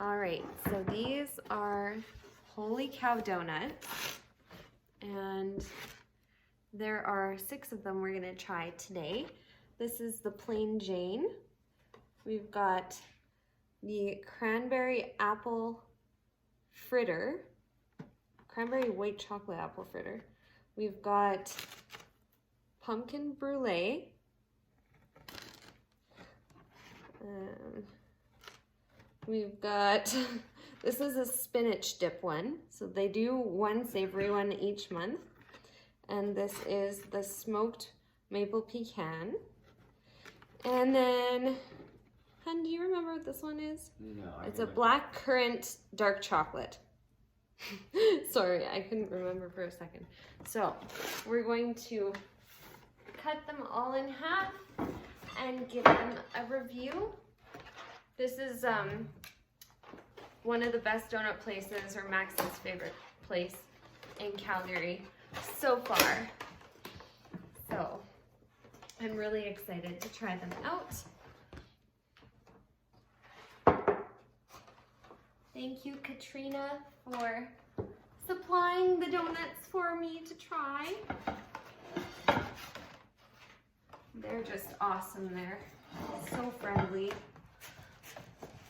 All right, so these are Holy Cow Donuts, and there are 6 of them we're gonna try today. This is the plain Jane. We've got the cranberry apple fritter, cranberry white chocolate apple fritter. We've got pumpkin brulee. We've got, this is a spinach dip one. So they do one savory one each month. And this is the smoked maple pecan. And then, hun, do you remember what this one is? No. It's a black currant dark chocolate. Sorry, I couldn't remember for a second. So we're going to cut them all in half and give them a review. This is one of the best donut places, or Max's favorite place in Calgary so far. So I'm really excited to try them out. Thank you, Katrina, for supplying the donuts for me to try. They're just awesome there. So friendly.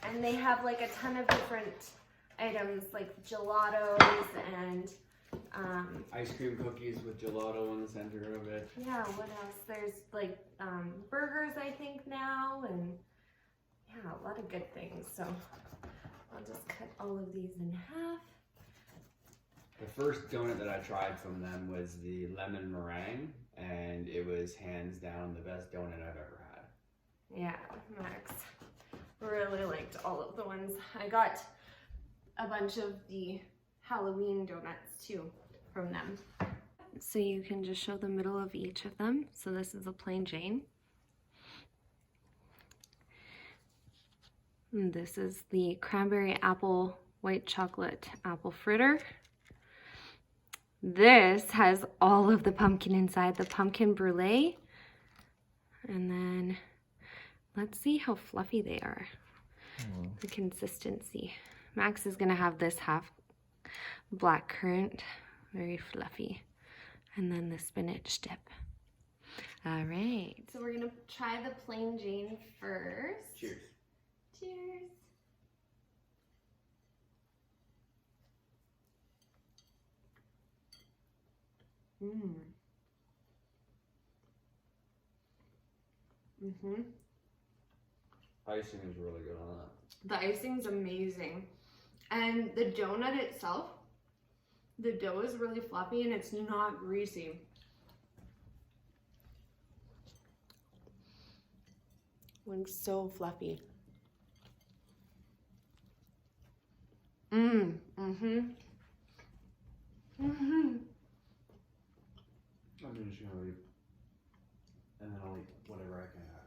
And they have like a ton of different items like gelatos and ice cream cookies with gelato in the center of it. Yeah, what else? There's like burgers, I think, now, and yeah, a lot of good things. So I'll just cut all of these in half. The first donut that I tried from them was the lemon meringue, and it was hands down the best donut I've ever had. Yeah, Max really liked all of the ones. I got a bunch of the Halloween donuts too from them. So you can just show the middle of each of them. So this is a plain Jane. And this is the cranberry apple white chocolate apple fritter. This has all of the pumpkin inside, the pumpkin brulee. And then let's see how fluffy they are. The consistency. Max is gonna have this half black currant, very fluffy. And then the spinach dip. All right, so we're gonna try the plain Jane first. Cheers. Cheers. Icing is really good on that. The icing's amazing. And the donut itself, the dough is really fluffy and it's not greasy. It's so fluffy. I'm just gonna leave, and then I'll eat whatever I can have.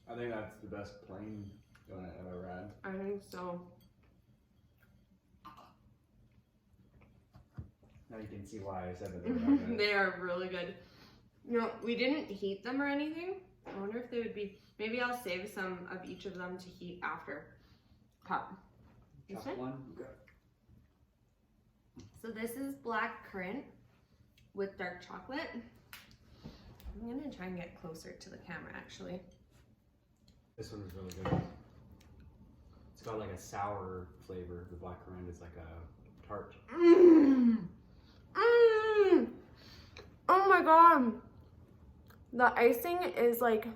I think that's the best plain donut I've ever had. I think so. Now you can see why I said that they were good. They are really good. You know, we didn't heat them or anything. I wonder if they would be, maybe I'll save some of each of them to heat after. Chop one? Okay. So this is black currant with dark chocolate. I'm gonna try and get closer to the camera actually. This one is really good. It's got like a sour flavor. The black currant is like a tart. Oh my god. The icing is like,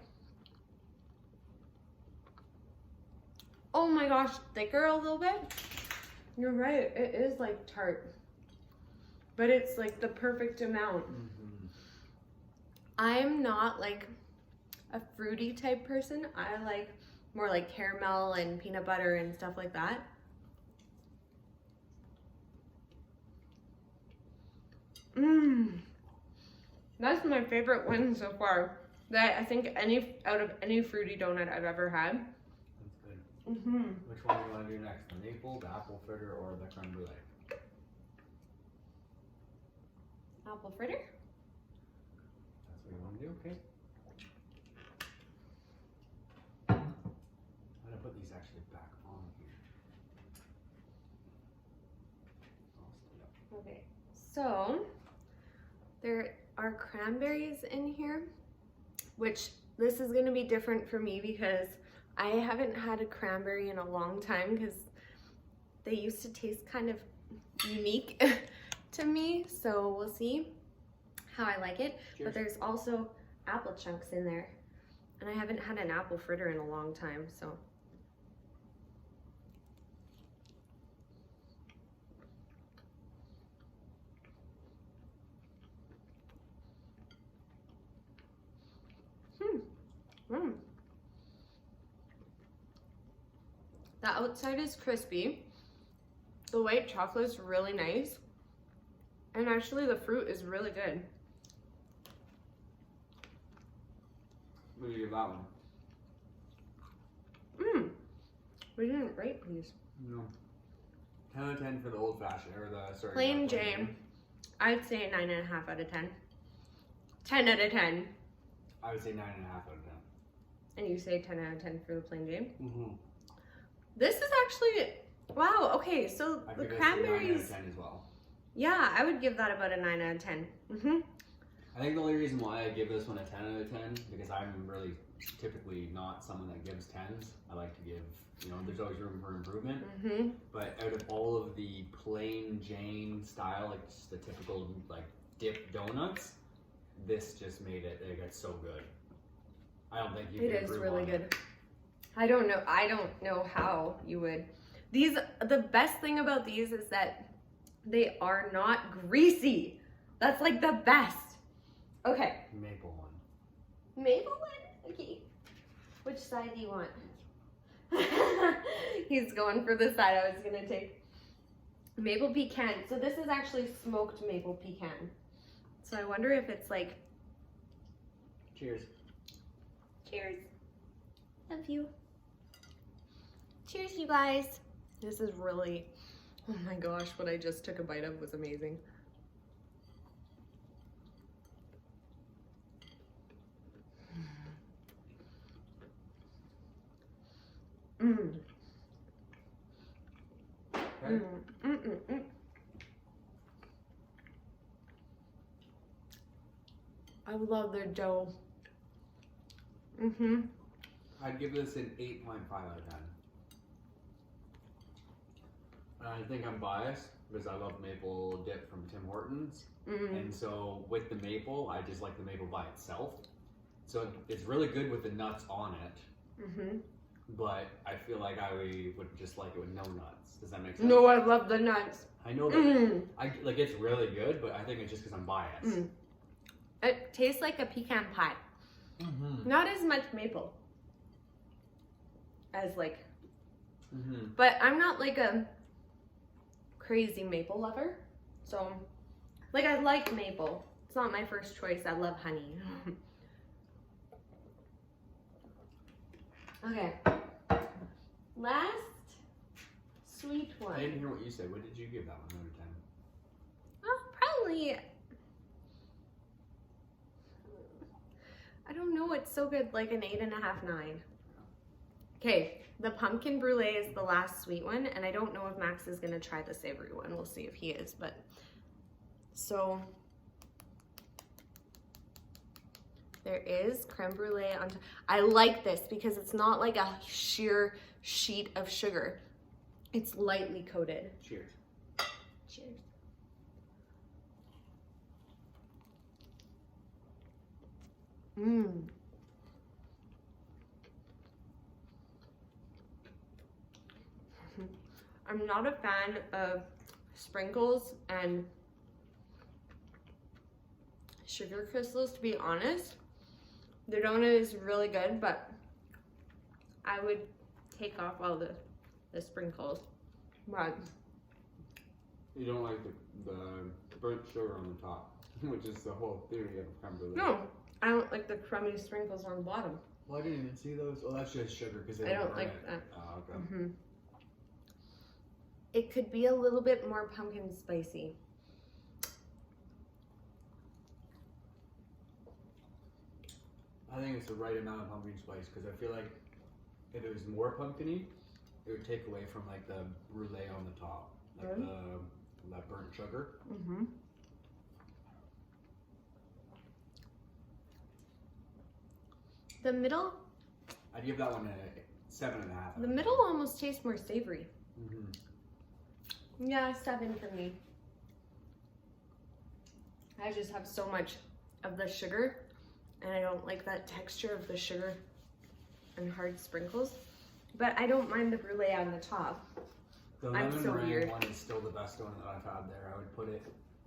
oh my gosh, thicker a little bit. You're right, it is like tart. But it's like the perfect amount. I'm not like a fruity type person. I like more like caramel and peanut butter and stuff like that. That's my favorite one so far. That I think out of any fruity donut I've ever had. That's good. Which one do you want to do next? The maple, the apple fritter, or the creme brulee? Apple fritter? That's what you want to do, okay. Okay, so there are cranberries in here, which this is gonna be different for me because I haven't had a cranberry in a long time because they used to taste kind of unique to me. So we'll see how I like it. Cheers. But there's also apple chunks in there. And I haven't had an apple fritter in a long time, so. The outside is crispy. The white chocolate is really nice. And actually the fruit is really good. What do you give that one? We didn't rate these. No. 10 out of 10 for the old fashioned, or the, sorry. Plain Jane. I'd say 9.5 out of 10. 10 out of 10. I would say 9.5 out of 10. And you say 10 out of 10 for the plain Jane? Mm-hmm. This is actually, wow, okay, so I'd the give cranberries. this a 9 out of 10 as well. Yeah, I would give that about a 9 out of 10. I think the only reason why I give this one a 10 out of 10, because I'm really typically not someone that gives 10s. I like to give, you know, there's always room for improvement. But out of all of the plain Jane style, like just the typical like dip donuts, this just made it, it got so good. I don't think you can It is improve really on good. it. I don't know how you would. These, the best thing about these is that they are not greasy. That's like the best. Okay. Maple one. Maple one? Okay. Which side do you want? He's going for the side I was gonna take. Maple pecan. So this is actually smoked maple pecan. So I wonder if it's like. Cheers. Cheers. Love you. Cheers, you guys. This is really, oh my gosh, what I just took a bite of was amazing. I love their dough. I'd give this an 8.5 out of 10. I think I'm biased because I love maple dip from Tim Hortons. And so with the maple, I just like the maple by itself. So it's really good with the nuts on it. But I feel like I would just like it with no nuts. Does that make sense? No, I love the nuts. I know that I like it's really good, but I think it's just because I'm biased. It tastes like a pecan pie. Not as much maple as like, but I'm not like a crazy maple lover. So, like I like maple. It's not my first choice. I love honey. Okay. Last sweet one. I didn't hear what you said. What did you give that one out of 10? Oh, probably. I don't know. It's so good. Like an 8.5, 9. Okay. The pumpkin brulee is the last sweet one, and I don't know if Max is gonna try the savory one. We'll see if he is. But so there is creme brulee on top. I like this because it's not like a sheer sheet of sugar. It's lightly coated. Cheers. Cheers. I'm not a fan of sprinkles and sugar crystals, to be honest. The donut is really good, but I would take off all the sprinkles. But You don't like the burnt sugar on the top, which is the whole theory of creme brulee. no, I don't like the crummy sprinkles on the bottom. Well, I didn't even see those. Oh, that's just sugar because I don't like that. Oh, okay. It could be a little bit more pumpkin spicy. I think it's the right amount of pumpkin spice because I feel like if it was more pumpkiny, it would take away from like the brulee on the top, like the that burnt sugar. Mm-hmm. The middle, I'd give that one a 7.5. the middle almost tastes more savory. Mm-hmm. Yeah, 7 for me. I just have so much of the sugar, and I don't like that texture of the sugar and hard sprinkles. But I don't mind the brulee on the top. The I'm lemon so meringue weird. one is still the best donut that I've had there. I would put it,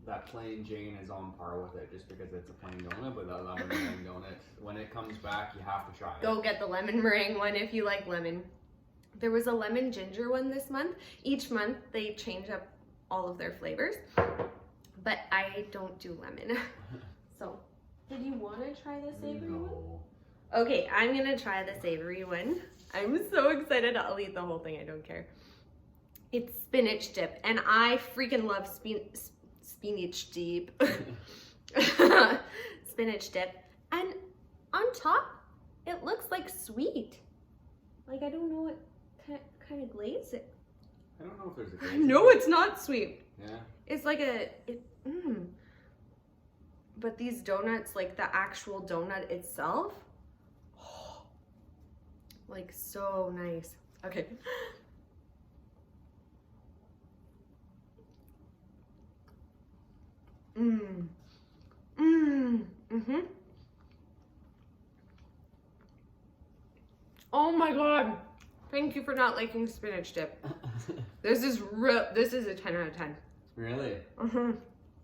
that plain Jane is on par with it just because it's a plain donut, but that lemon meringue donut, when it comes back, you have to try it. Go get the lemon meringue one if you like lemon. There was a lemon ginger one this month. Each month they change up all of their flavors, but I don't do lemon. So, did you want to try the savory one? No. Okay, I'm gonna try the savory one. I'm so excited. I'll eat the whole thing, I don't care. It's spinach dip, and I freaking love spinach dip. Spinach dip. And on top, it looks like sweet. Like, I don't know what kind of glaze it. I don't know if there's a glaze. No, it's not sweet. Yeah. It's like But these donuts, like the actual donut itself, like so nice. Okay. Oh my god. Thank you for not liking spinach dip. This is a 10 out of 10. Really?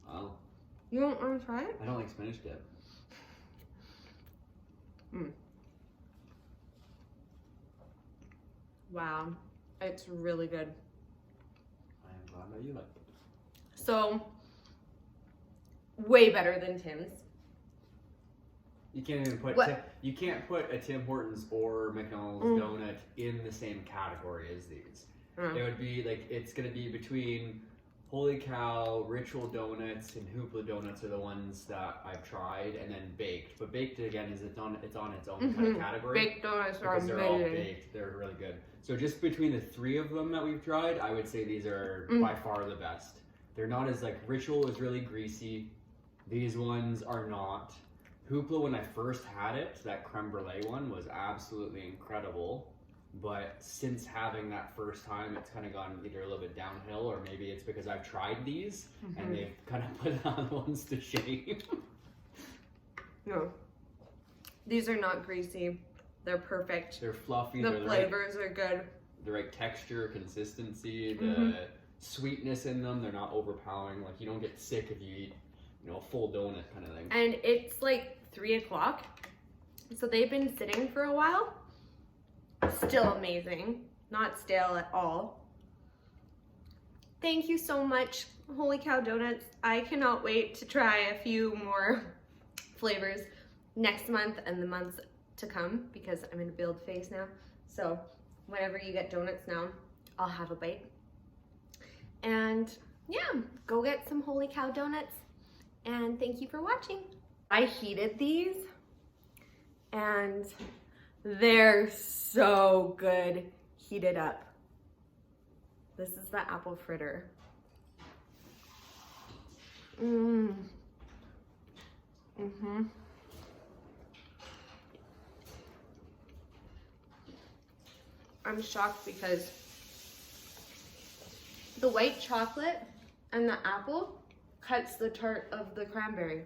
Wow. You don't want to try it? I don't like spinach dip. Wow. It's really good. I am glad that you like it. So, way better than Tim's. You can't even put you can't put a Tim Hortons or McDonald's donut in the same category as these. It would be like, it's gonna be between Holy Cow, Ritual Donuts, and Hoopla Donuts are the ones that I've tried, and then baked. But baked again is it's on its own kind of category. Baked donuts are because they're all amazing. baked. They're really good. So just between the three of them that we've tried, I would say these are by far the best. They're not as like, Ritual is really greasy. These ones are not. Hoopla, when I first had it, that creme brulee one was absolutely incredible. But since having that first time, it's kind of gone either a little bit downhill, or maybe it's because I've tried these and they've kind of put the other ones to shame. No. These are not greasy. They're perfect. They're fluffy. The they're flavors are good. The right texture, consistency, the sweetness in them. They're not overpowering. Like, you don't get sick if you eat, you know, a full donut kind of thing. And it's like 3 o'clock. So they've been sitting for a while. Still amazing. Not stale at all. Thank you so much, Holy Cow Donuts. I cannot wait to try a few more flavors next month and the months to come, because I'm in a build phase now. So whenever you get donuts now, I'll have a bite. And yeah, go get some Holy Cow Donuts. And thank you for watching. I heated these and they're so good heated up. This is the apple fritter. I'm shocked because the white chocolate and the apple cuts the tart of the cranberry.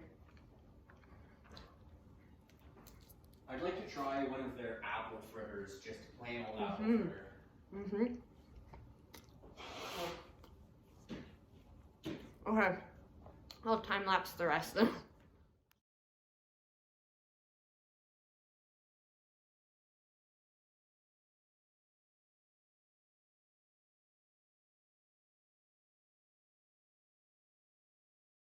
I'd like to try one of their apple fritters, just plain old apple fritter. Okay, I'll time lapse the rest.